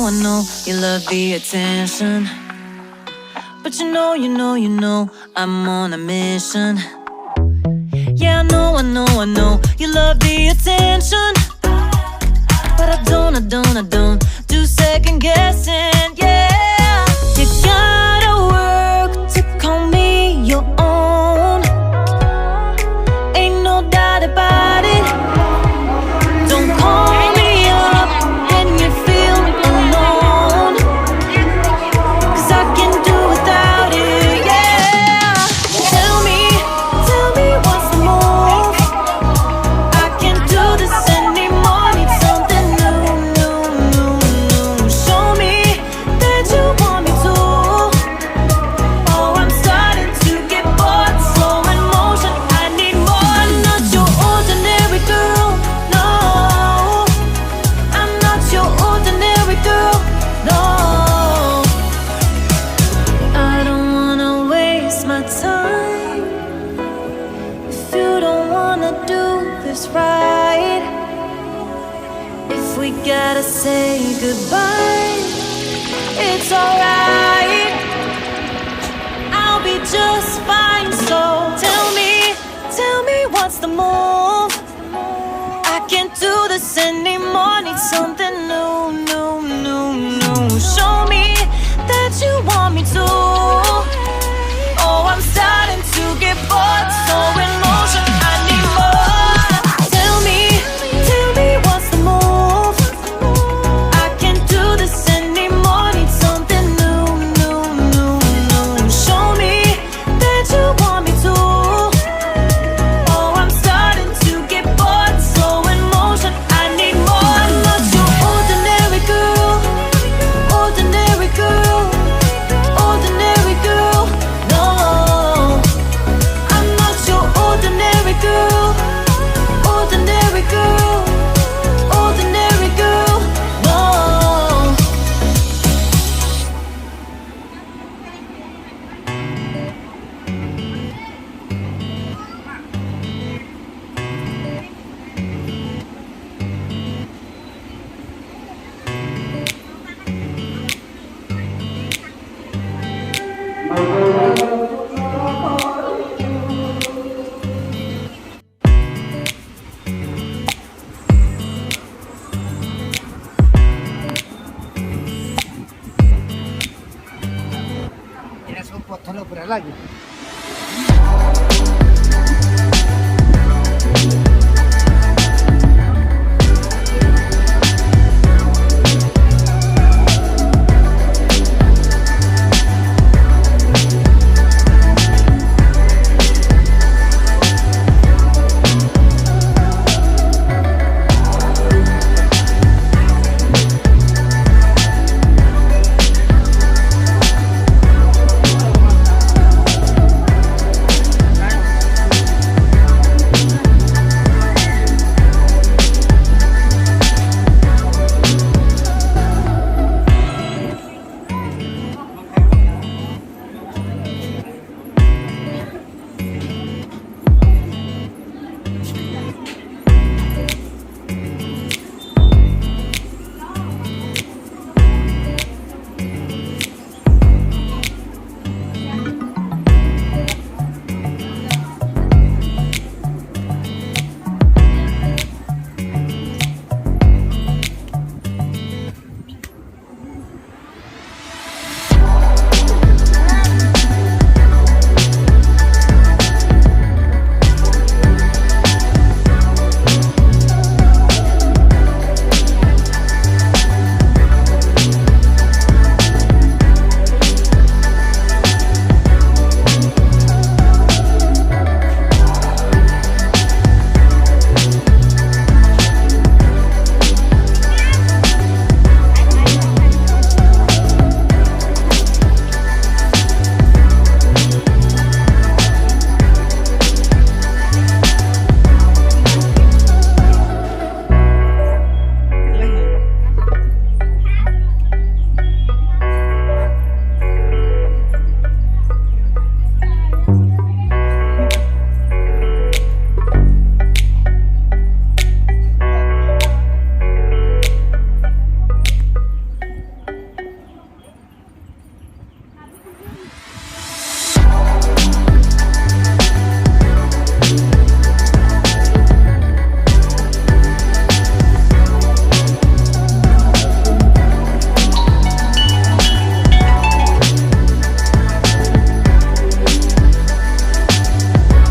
I know you love the attention, but you know I'm on a mission. Yeah, I know you love the attention, but I don't do second guessing. Yeah, you gotta work to call me your own. Ain't no doubt about it. Don't call me up when you feel alone, 'cause I can do without it. Yeah, tell me what's the move. I can't do this anymore. Need something new. Show me that you want me to. Oh, I'm starting to get bored. Slow in motion, I need more. Not your ordinary girl, no. I'm not your ordinary girl, no. I don't wanna waste my time if you don't wanna do this right. If we gotta say goodbye, it's alright. I'll be just fine. So tell me what's the move. I can't do this anymore. Need something new. Show me that you want me to. Oh, I'm starting to get bored. So in motion, I need more. Tell me what's the move. I can't do this anymore. Need something new. Show me that you want me to. Oh, I'm starting to get bored. Slow in motion, I need more. I'm not your ordinary girl, ordinary girl, ordinary girl, no. I'm not your ordinary girl, ordinary girl, ordinary girl, no. ଏଇଟା ସବୁ ପଥର ପୁରା ଲାଗି